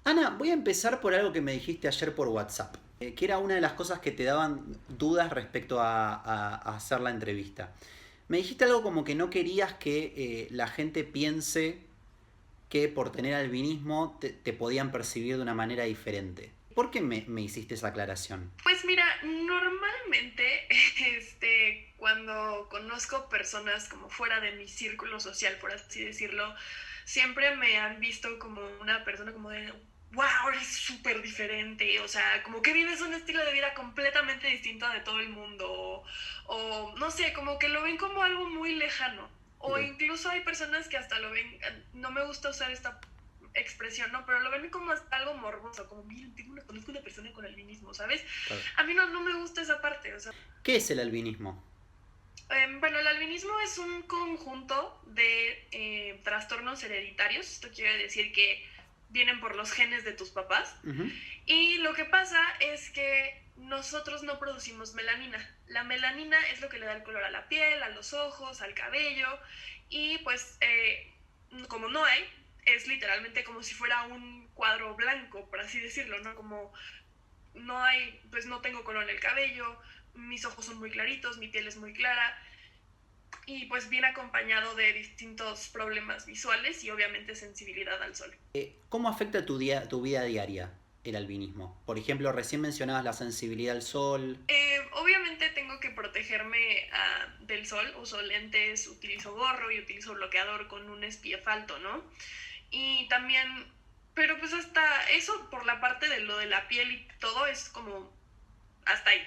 Ana, voy a empezar por algo que me dijiste ayer por WhatsApp, que era una de las cosas que te daban dudas respecto a hacer la entrevista. Me dijiste algo como que no querías que la gente piense que por tener albinismo te podían percibir de una manera diferente. ¿Por qué me hiciste esa aclaración? Pues mira, normalmente, cuando conozco personas como fuera de mi círculo social, por así decirlo, siempre me han visto como una persona como de, wow, eres súper diferente, o sea, como que vives un estilo de vida completamente distinto de todo el mundo, no sé, como que lo ven como algo muy lejano, o Ok, incluso hay personas que hasta lo ven, no me gusta usar esta expresión, ¿no? Pero lo ven como algo morboso, como, miren, conozco una persona con albinismo, ¿sabes? claro. A mí no me gusta esa parte, o sea, ¿Qué es el albinismo? bueno, el albinismo es un conjunto de trastornos hereditarios, esto quiere decir que vienen por los genes de tus papás, Ujú. y lo que pasa es que nosotros no producimos melanina. La melanina es lo que le da el color a la piel, a los ojos, al cabello, y pues como no hay, es literalmente como si fuera un cuadro blanco, por así decirlo, ¿no? Como no hay, pues no tengo color en el cabello, mis ojos son muy claritos, mi piel es muy clara, y pues viene acompañado de distintos problemas visuales y obviamente sensibilidad al sol. ¿Cómo afecta tu vida diaria el albinismo? Por ejemplo, recién mencionabas la sensibilidad al sol. Obviamente tengo que protegerme del sol, uso lentes, utilizo gorro y utilizo bloqueador con un SPF alto, ¿no? Y también, pero pues hasta eso por la parte de lo de la piel y todo es como hasta ahí.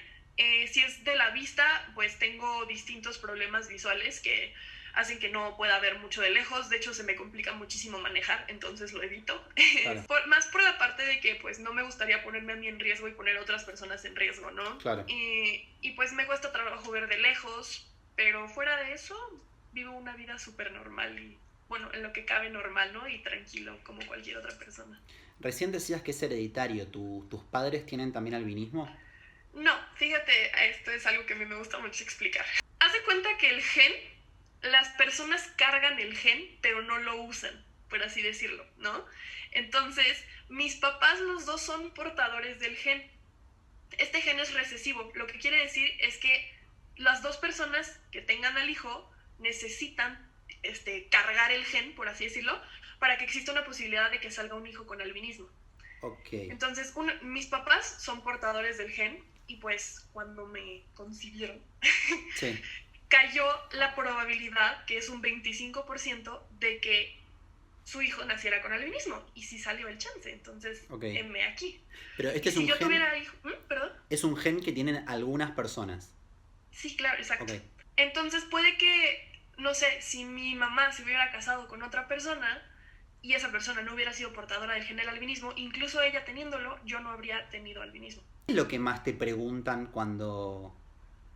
Si es de la vista, pues tengo distintos problemas visuales que hacen que no pueda ver mucho de lejos. De hecho, se me complica muchísimo manejar, entonces lo evito. Claro, Más por la parte de que pues no me gustaría ponerme a mí en riesgo y poner a otras personas en riesgo, ¿no? claro. Y pues me cuesta trabajo ver de lejos, pero fuera de eso, vivo una vida súper normal y, bueno, en lo que cabe normal, ¿no? Y tranquilo, como cualquier otra persona. Recién decías que es hereditario. ¿Tus padres tienen también albinismo? No, fíjate, esto es algo que a mí me gusta mucho explicar. Haz de cuenta que el gen, las personas cargan el gen, pero no lo usan, por así decirlo, ¿no? Entonces, mis papás los dos son portadores del gen. Este gen es recesivo, lo que quiere decir es que las dos personas que tengan al hijo necesitan cargar el gen, por así decirlo, para que exista una posibilidad de que salga un hijo con albinismo. Ok. Entonces, mis papás son portadores del gen y pues cuando me concibieron, Sí. cayó la probabilidad, que es un 25%, de que su hijo naciera con albinismo. Y sí salió el chance. Entonces, Ok. heme aquí. Pero este Y es si un yo gen. tuviera hijo... ¿Perdón? Es un gen que tienen algunas personas. Sí, claro, Ok. exacto. Entonces puede que, no sé, si mi mamá se hubiera casado con otra persona y esa persona no hubiera sido portadora del gen del albinismo, incluso ella teniéndolo, yo no habría tenido albinismo. ¿Qué es lo que más te preguntan cuando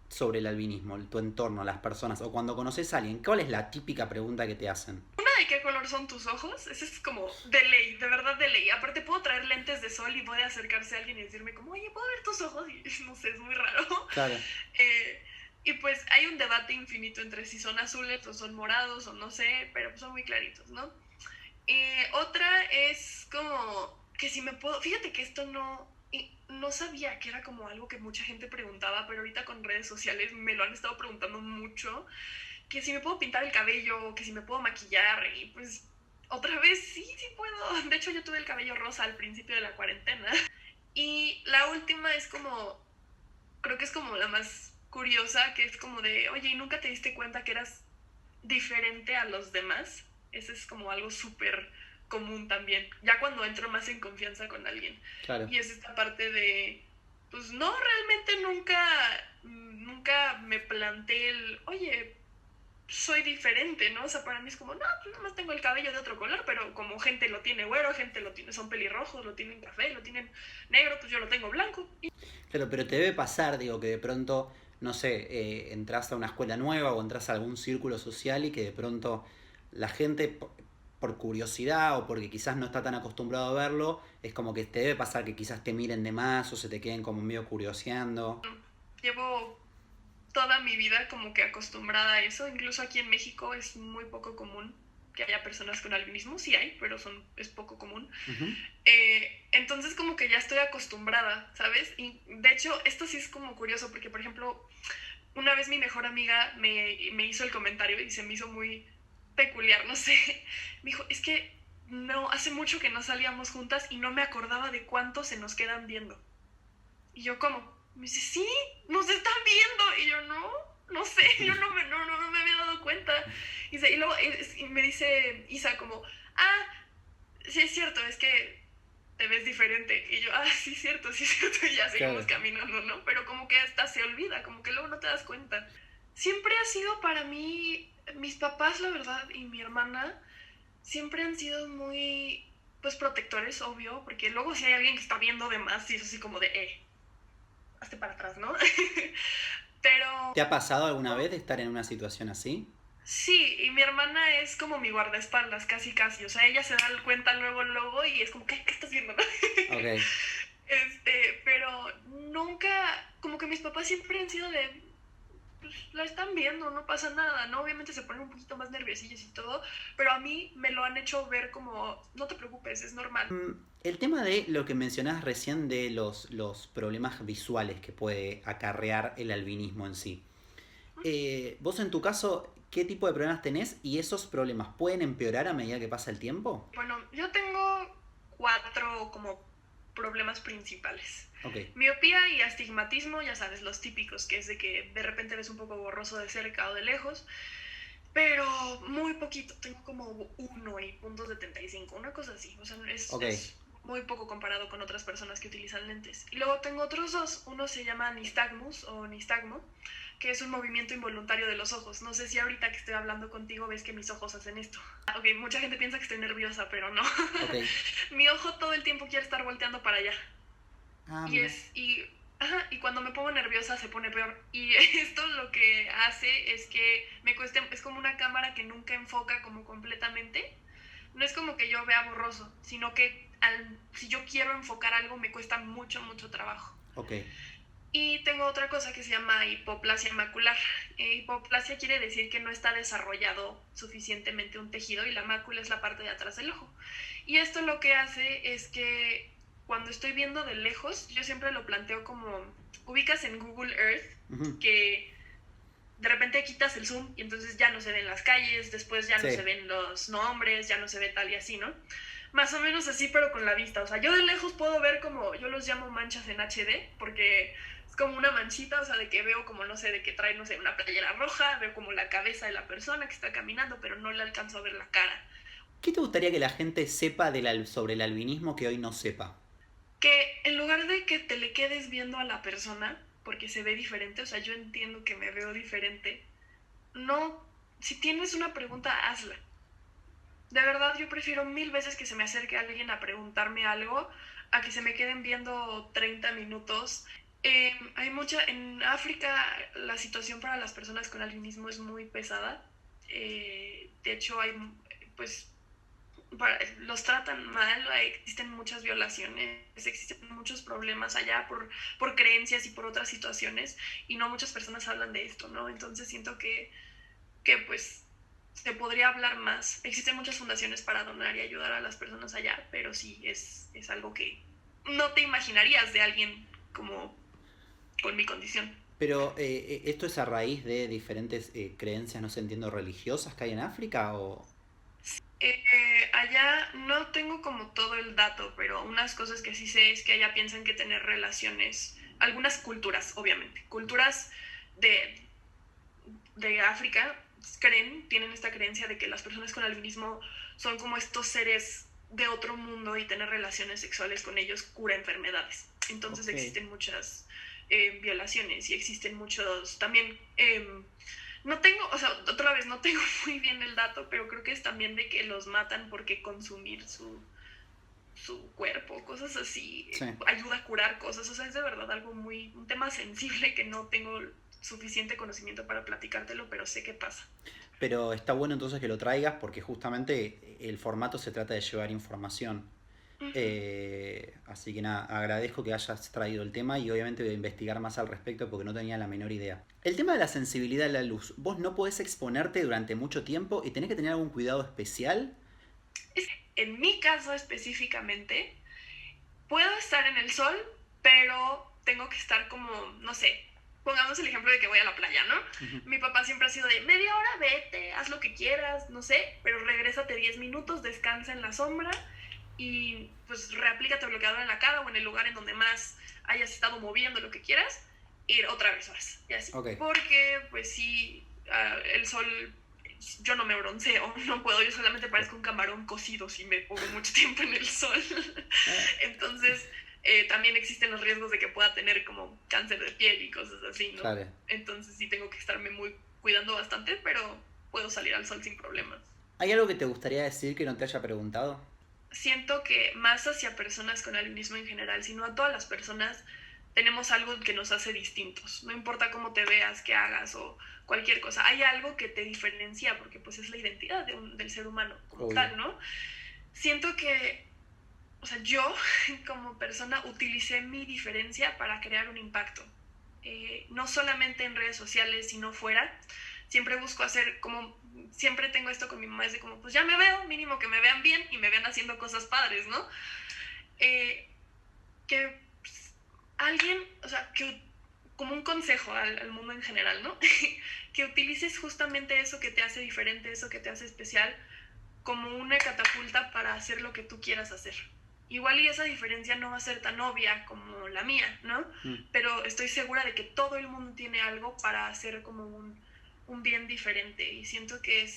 sobre el albinismo, tu entorno, las personas, o cuando conoces a alguien? ¿Cuál es la típica pregunta que te hacen? ¿De qué color son tus ojos? Ese es como de ley, de verdad de ley. Aparte puedo traer lentes de sol y puede acercarse a alguien y decirme como, oye, ¿puedo ver tus ojos? Y no sé, es muy raro. Claro. Eh, y pues hay un debate infinito entre si son azules o son morados o no sé, pero pues son muy claritos, ¿no? Otra es como que si me puedo... Fíjate que esto no sabía que era como algo que mucha gente preguntaba, pero ahorita con redes sociales me lo han estado preguntando mucho, que si me puedo pintar el cabello, que si me puedo maquillar y pues otra vez sí puedo. De hecho yo tuve el cabello rosa al principio de la cuarentena. Y la última es como, creo que es como la más curiosa, que es como de, oye, ¿y nunca te diste cuenta que eras diferente a los demás? Eso es como algo súper común también, ya cuando entro más en confianza con alguien. Claro. Y es esta parte de, pues no, realmente nunca me planteé el, oye, soy diferente, ¿no? O sea, para mí es como, no, pues nomás tengo el cabello de otro color, pero como gente lo tiene güero, gente lo tiene, son pelirrojos, lo tienen café, lo tienen negro, pues yo lo tengo blanco. Claro, pero te debe pasar, digo, que de pronto, no sé, entras a una escuela nueva o entras a algún círculo social y que de pronto la gente, por curiosidad o porque quizás no está tan acostumbrado a verlo, es como que te debe pasar que quizás te miren de más o se te queden como medio curioseando. Llevo toda mi vida como que acostumbrada a eso, incluso aquí en México es muy poco común que haya personas con albinismo, sí hay, pero es poco común. Ujú. Entonces como que ya estoy acostumbrada, ¿sabes? Y de hecho, esto sí es como curioso porque, por ejemplo, una vez mi mejor amiga me hizo el comentario y se me hizo muy peculiar, no sé. Me dijo, es que no, hace mucho que no salíamos juntas y no me acordaba de cuánto se nos quedan viendo. Y yo, ¿cómo? Me dice, sí, nos están viendo. Y yo, no sé, yo no me había dado cuenta. Y luego y me dice Isa como, ah, sí es cierto, es que te ves diferente. Y yo, sí es cierto, sí es cierto. Y ya seguimos Claro. caminando, ¿no? Pero como que hasta se olvida, como que luego no te das cuenta. Siempre ha sido para mí, mis papás, la verdad, y mi hermana, siempre han sido muy, pues, protectores, obvio, porque luego si hay alguien que está viendo de más, y es así como de, hazte para atrás, ¿no? Pero ¿Te ha pasado alguna vez de estar en una situación así? sí, y mi hermana es como mi guardaespaldas, casi casi. O sea, ella se da cuenta luego y es como, ¿qué estás viendo? ¿No? Ok. Pero nunca, como que mis papás siempre han sido de, pues la están viendo, no pasa nada, ¿no? Obviamente se ponen un poquito más nerviosillos y todo, pero a mí me lo han hecho ver como, no te preocupes, es normal. El tema de lo que mencionabas recién de los problemas visuales que puede acarrear el albinismo en sí. Vos en tu caso, ¿qué tipo de problemas tenés y esos problemas pueden empeorar a medida que pasa el tiempo? Bueno, yo tengo 4 como problemas principales. Ok, Miopía y astigmatismo, ya sabes, los típicos, que es de que de repente ves un poco borroso de cerca o de lejos, pero muy poquito, tengo como 1,75, una cosa así, o sea, ok, es muy poco comparado con otras personas que utilizan lentes. Y luego tengo otros 2, uno se llama nistagmus o nistagmo, que es un movimiento involuntario de los ojos. No sé si ahorita que estoy hablando contigo ves que mis ojos hacen esto. Ok, mucha gente piensa que estoy nerviosa, pero no. ok. Mi ojo todo el tiempo quiere estar volteando para allá. Ah, Y mira. es, y, ajá, y cuando me pongo nerviosa se pone peor. Y esto lo que hace es que me cueste, es como una cámara que nunca enfoca como completamente. No es como que yo vea borroso, sino que si yo quiero enfocar algo me cuesta mucho trabajo. Ok, Y tengo otra cosa que se llama hipoplasia macular. Hipoplasia quiere decir que no está desarrollado suficientemente un tejido y la mácula es la parte de atrás del ojo. Y esto lo que hace es que cuando estoy viendo de lejos, yo siempre lo planteo como, ubicas en Google Earth, ujú, que de repente quitas el zoom y entonces ya no se ven las calles, después ya no se sí, ven los nombres, ya no se ve tal y así, ¿no? Más o menos así, pero con la vista. O sea, yo de lejos puedo ver como, yo los llamo manchas en HD, porque es como una manchita, o sea, de que veo como, no sé, de que trae, no sé, una playera roja, veo como la cabeza de la persona que está caminando, pero no le alcanzo a ver la cara. ¿qué te gustaría que la gente sepa sobre el albinismo que hoy no sepa? Que en lugar de que te le quedes viendo a la persona, porque se ve diferente, o sea, yo entiendo que me veo diferente, no, si tienes una pregunta, hazla. De verdad, yo prefiero 1000 veces que se me acerque alguien a preguntarme algo a que se me queden viendo 30 minutos. Hay mucha, en África la situación para las personas con albinismo es muy pesada. De hecho, hay, pues, los tratan mal, existen muchas violaciones, existen muchos problemas allá por creencias y por otras situaciones, y no muchas personas hablan de esto, ¿no? Entonces siento que pues se podría hablar más. Existen muchas fundaciones para donar y ayudar a las personas allá, pero sí es algo que no te imaginarías de alguien como con mi condición. Pero esto es a raíz de diferentes creencias, no sé, entiendo, religiosas que hay en África o... Allá no tengo como todo el dato, pero unas cosas que sí sé es que allá piensan que tener relaciones, algunas culturas, obviamente, culturas de, de África tienen esta creencia de que las personas con albinismo son como estos seres de otro mundo y tener relaciones sexuales con ellos cura enfermedades. Entonces Ok. existen muchas violaciones y existen muchos también... no tengo, o sea, otra vez no tengo muy bien el dato, pero creo que es también de que los matan porque consumir su cuerpo, cosas así, Sí. ayuda a curar cosas. O sea, es de verdad algo muy, un tema sensible que no tengo suficiente conocimiento para platicártelo, pero sé qué pasa. Pero está bueno entonces que lo traigas porque justamente el formato se trata de llevar información. Ujú. Así que nada, agradezco que hayas traído el tema y obviamente voy a investigar más al respecto porque no tenía la menor idea. El tema de la sensibilidad a la luz. Vos no podés exponerte durante mucho tiempo y tenés que tener algún cuidado especial. En mi caso específicamente, estar en el sol, pero tengo que estar como, no sé, pongamos el ejemplo de que voy a la playa, ¿no? Mi papá siempre ha sido de media hora, vete, haz lo que quieras, no sé, pero regrésate 10 minutos, descansa en la sombra y pues reaplícate bloqueador en la cara o en el lugar en donde más hayas estado moviendo lo que quieras, ir otra vez vas, y así. Ok. Porque pues sí, el sol, yo no me bronceo, no puedo, yo solamente parezco un camarón cocido si me pongo mucho tiempo en el sol. Entonces también existen los riesgos de que pueda tener como cáncer de piel y cosas así, ¿no? Claro. Entonces sí tengo que estarme muy cuidando bastante, pero puedo salir al sol sin problemas. ¿Hay algo que te gustaría decir que no te haya preguntado? Siento que más hacia personas con albinismo en general, sino a todas las personas, tenemos algo que nos hace distintos. No importa cómo te veas, qué hagas o cualquier cosa. Hay algo que te diferencia porque pues es la identidad del ser humano como Obvio. tal, ¿no? Siento que, o sea, yo como persona utilicé mi diferencia para crear un impacto. No solamente en redes sociales, sino fuera. Siempre busco hacer como, siempre tengo esto con mi mamá, es de como, pues ya me veo, mínimo que me vean bien y me vean haciendo cosas padres, ¿no? Que pues, alguien, o sea, que como un consejo al mundo en general, ¿no? Que utilices justamente eso que te hace diferente, eso que te hace especial, como una catapulta para hacer lo que tú quieras hacer. Igual y esa diferencia no va a ser tan obvia como la mía, ¿no? Pero estoy segura de que todo el mundo tiene algo para hacer como un bien diferente y siento que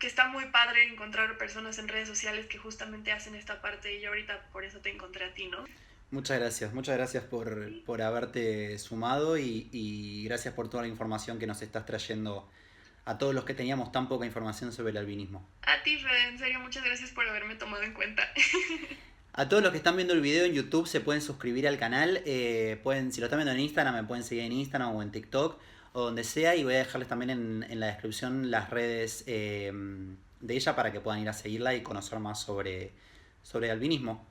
está muy padre encontrar personas en redes sociales que justamente hacen esta parte y yo ahorita por eso te encontré a ti, ¿no? Muchas gracias por haberte sumado y gracias por toda la información que nos estás trayendo a todos los que teníamos tan poca información sobre el albinismo. A ti, Fede, en serio, muchas gracias por haberme tomado en cuenta. A todos los que están viendo el video en YouTube se pueden suscribir al canal, si lo están viendo en Instagram me pueden seguir en Instagram o en TikTok o donde sea y voy a dejarles también en la descripción las redes de ella para que puedan ir a seguirla y conocer más sobre albinismo.